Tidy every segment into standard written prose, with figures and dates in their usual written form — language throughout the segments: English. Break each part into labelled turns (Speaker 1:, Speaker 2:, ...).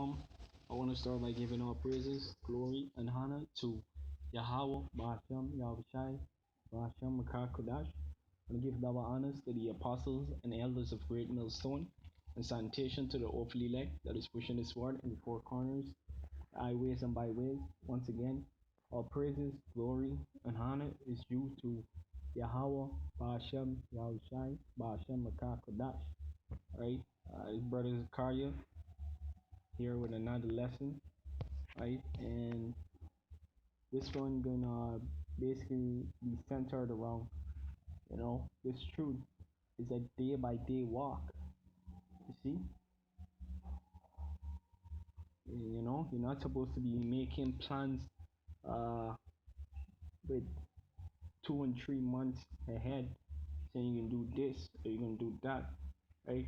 Speaker 1: I want to start by giving all praises, glory, and honor to Yahweh, Bahasham, Yahushai, Bahasham, Makar Kodash, and give double honors to the apostles and elders of Great Millstone, and salutation to the awful elect that is pushing this word in the four corners, highways and byways. Once again, all praises, glory, and honor is due to Yahweh, Bahasham, Yahushai, Bahasham, Makar Kodash. Right? His brother Zakaria here with another lesson, right? And this one gonna basically be centered around, this truth is a day by day walk. You see, you're not supposed to be making plans uh with 2 and 3 months ahead, saying you can do this or you're gonna do that, right?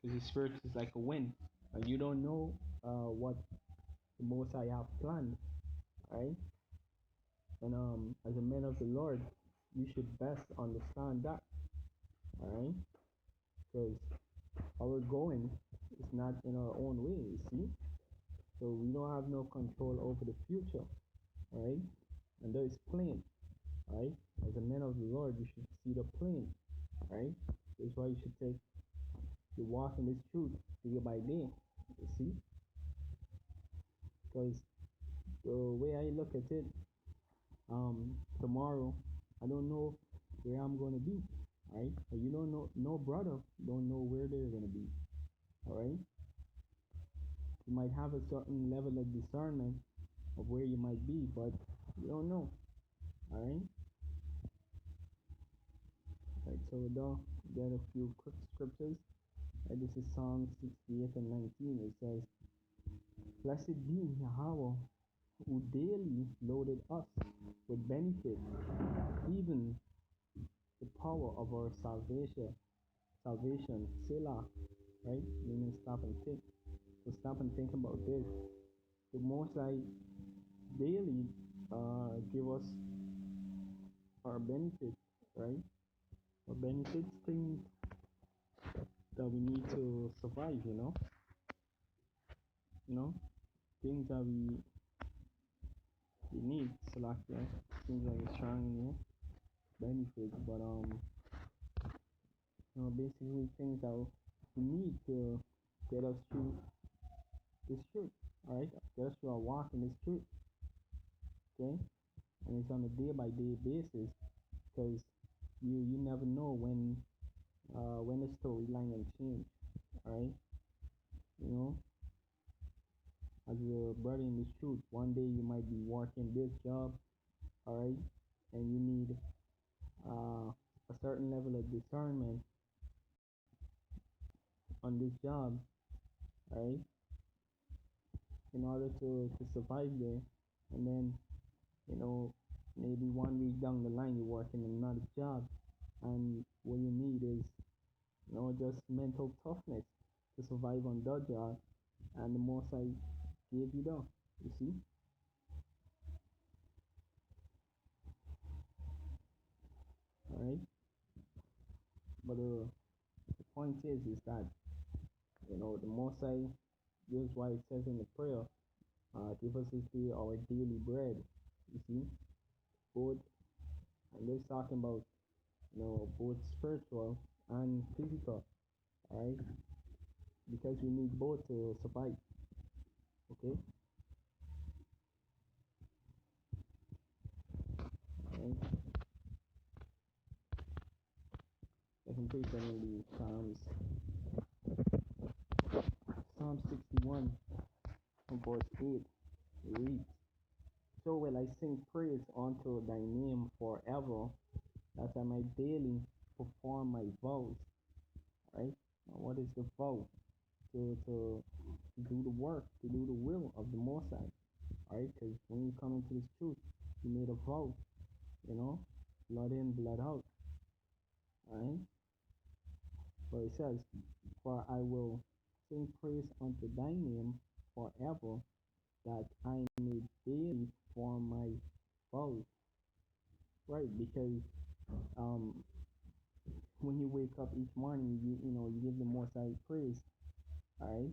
Speaker 1: Because the spirit is like a wind, and you don't know what the Most High have planned, right? And as a man of the Lord, you should best understand that, all right? Because our going is not in our own way, you see? So we don't have no control over the future, all right? And there is plan, all right? As a man of the Lord, you should see the plan, all right? That's why you should take the walk in this truth day by day, you see? Because the way I look at it, tomorrow, I don't know where I'm gonna be, right? But you don't know, no brother don't know where they're gonna be, all right? You might have a certain level of discernment of where you might be, but you don't know, all right? Right, so we'll get a few quick scriptures. Right, this is Psalm 68 and 19. It says, "Blessed be Yahweh, who daily loaded us with benefit, even the power of our salvation, Selah," right? Meaning stop and think. So stop and think about this. The Most High daily give us our benefits, right? Our benefits, things that we need to survive, you know, things that we need, so like things that we're strong in here, benefits, but basically things that we need to get us through this truth, all right? Get us through our walk in this truth, okay? And it's on a day by day basis, because you never know when the storyline will change, all right? You know, as a brother in this truth, one day you might be working this job, all right, and you need a certain level of discernment on this job, all right, in order to survive there. And then, maybe 1 week down the line, you're working another job, and what you need is, just mental toughness to survive on that job, and the most I gave you that, you see, all right. But the point is that the most I, this is why it says in the prayer, give us this day our daily bread. You see, both, and this talking about both spiritual and physical, right? Because we need both to survive. Okay, and second page in the Psalm 61 from verse 8 reads, "So will I sing praise unto thy name forever, that I might daily perform my vows." Right? Now, what is the vow? To do the work, to do the will of the Most High. Right? Because when you come into this truth, you made a vow, blood in, blood out. Right? But it says, "For I will sing praise unto thy name forever, that I may daily perform my vows." Right? Because um, when you wake up each morning, you give the Most High praise, all right?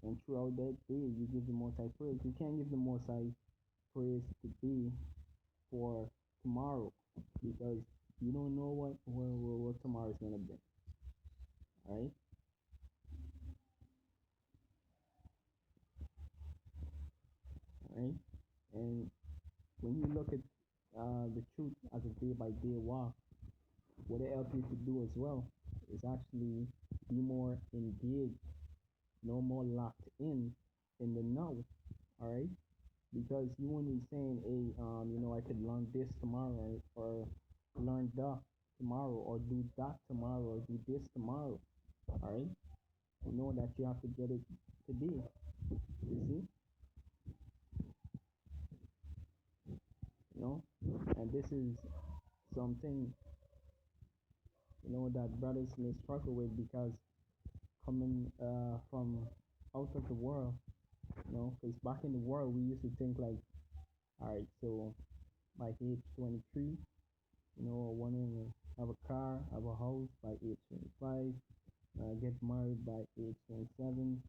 Speaker 1: and throughout that day you give the Most High praise. You can't give the Most High praise today for tomorrow because you don't know what tomorrow is gonna bring. Right? Right? And when you look at the truth as a day by day walk, what it helps you to do as well is actually be more engaged, no more locked in the now. All right, because you won't be saying, hey, I could learn this tomorrow, right? Or learn that tomorrow, or do that tomorrow, or do this tomorrow. All right, you know that you have to get it today. You see, you know, and this is something that brothers may struggle with because coming from out of the world, because back in the world we used to think like, all right, so by age 23, I want to have a car, have a house by age 25, get married by age 27.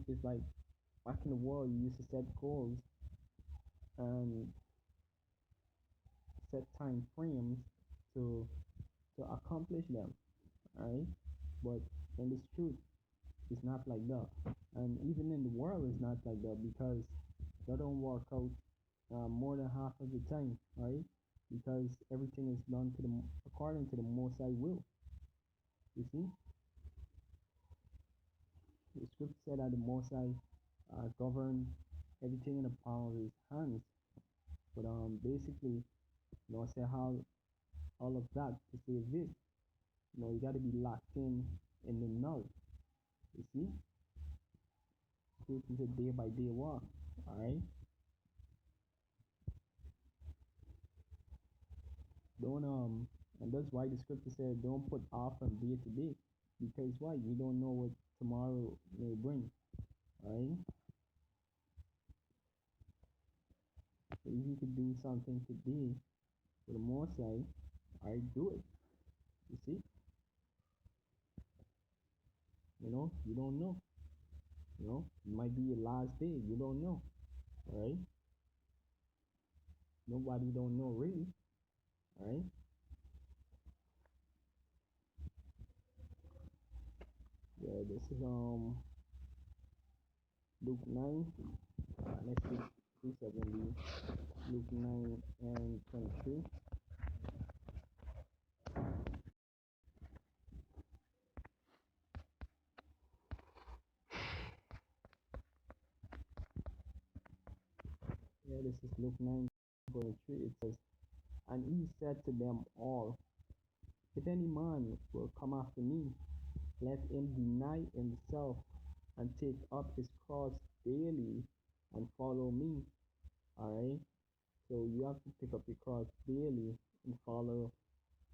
Speaker 1: It's like back in the world you used to set goals and set time frames to accomplish them, right? But in this truth, it's not like that. And even in the world, it's not like that because that don't work out more than half of the time, right? Because everything is done to the according to the Most High will. You see, the scripture said that the Most High govern everything in the palm of His hands. But basically, say how all of that to say this, you got to be locked in the now. You see, this is a day by day walk. All right. Don't and that's why the scripture said don't put off from day to day. Because why? You don't know what tomorrow may bring. Right? So if you could do something today for the more side, I do it. You see? You don't know. It might be your last day. You don't know. Right? Nobody don't know really. Right? Yeah, this is Luke 9. Let's see 270. Luke 9 and 23. Yeah, this is Luke 9 23. It says, and he said to them all, if any man will come after me, let him deny himself and take up his cross daily and follow me. Alright? So you have to pick up your cross daily and follow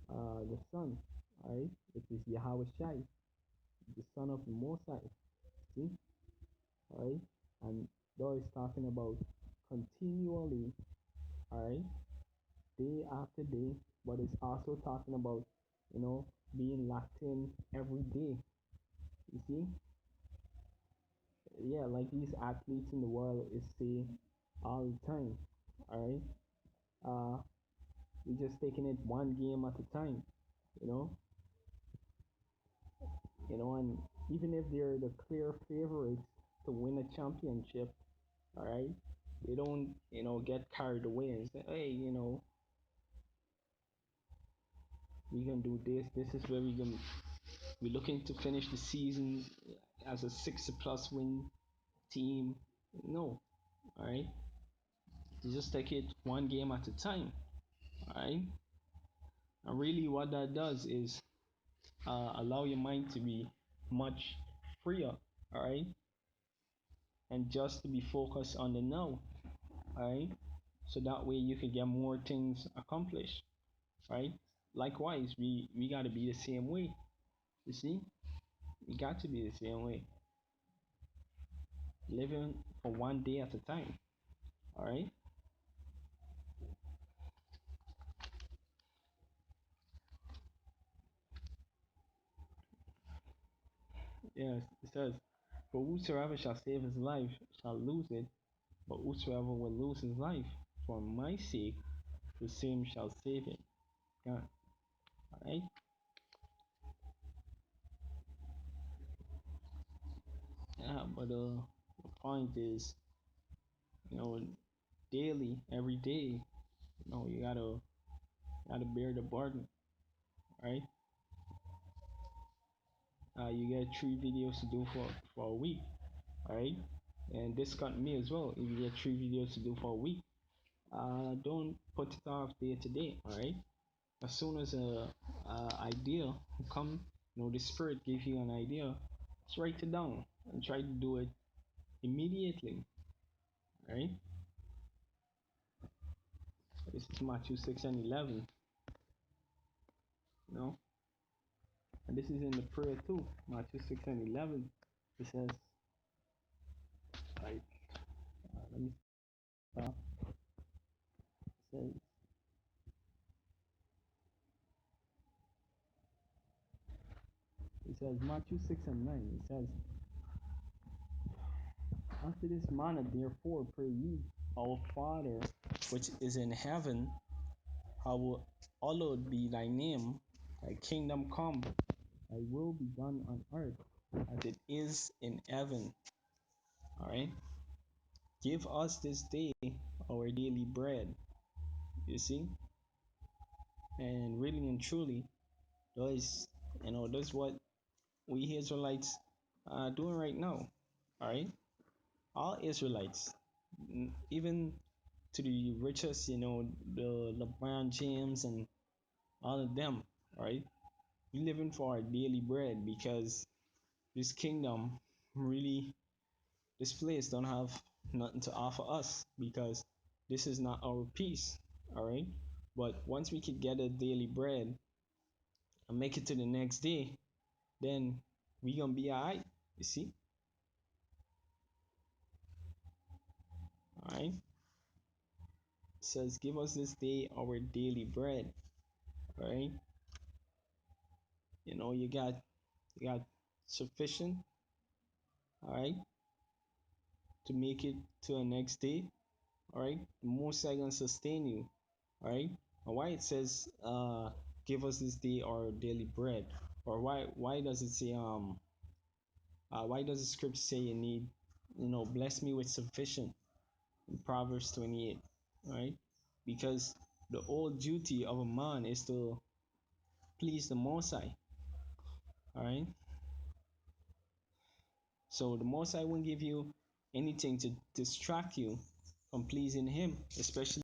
Speaker 1: the Son. Alright? Which is Yahweh Shai, the Son of the Most High. See? Alright? And God is talking about continually, alright, day after day, but it's also talking about, being locked in every day. You see? Yeah, like these athletes in the world is say all the time. Alright? Uh we're just taking it one game at a time, you know? And even if they're the clear favorites to win a championship, alright, they don't, get carried away and say, hey, we can do this. This is where we're looking to finish the season as a 60 plus win team. No, all right. You just take it one game at a time, all right. And really, what that does is allow your mind to be much freer, all right, and just to be focused on the now, all right. So that way you can get more things accomplished, right? Likewise, we gotta be the same way. You see, we got to be the same way, living for one day at a time. All right. Yes, it says, For whosoever shall save his life shall lose it, but whosoever will lose his life for my sake, the same shall save it. Yeah. Alright? Yeah, but the point is, you know, daily, every day, you gotta bear the burden, right? You get 3 videos to do for a week, right? And this got me as well. If you get 3 videos to do for a week, don't put it off day to day, all right? As soon as a idea come, the spirit gives you an idea, just write it down and try to do it immediately, right? This is Matthew 6 and 11, you know, and this is in the prayer too. Matthew 6 and 11. It says, right, let me stop. It says, Matthew 6 and 9. It says, after this manner, therefore, pray ye, our Father, which is in heaven, hallowed be thy name, thy kingdom come, thy will be done on earth as it is in heaven. All right. Give us this day our daily bread. You see, and really and truly, does that's what we Israelites are doing right now. All right, all Israelites, even to the richest, the LeBron James and all of them. All right, we living for our daily bread because this kingdom really, this place don't have nothing to offer us because this is not our peace. All right, but once we could get a daily bread and make it to the next day, then we gonna be alright. You see, all right. It says, "Give us this day our daily bread." All right, you got sufficient. All right, to make it to the next day. All right, the most I gonna sustain you. All right, and why it says, "Give us this day our daily bread," or why does it say why does the script say you need, bless me with sufficient in Proverbs 28, right? Because the whole duty of a man is to please the Most High, all right? So the Most High won't give you anything to distract you from pleasing Him, especially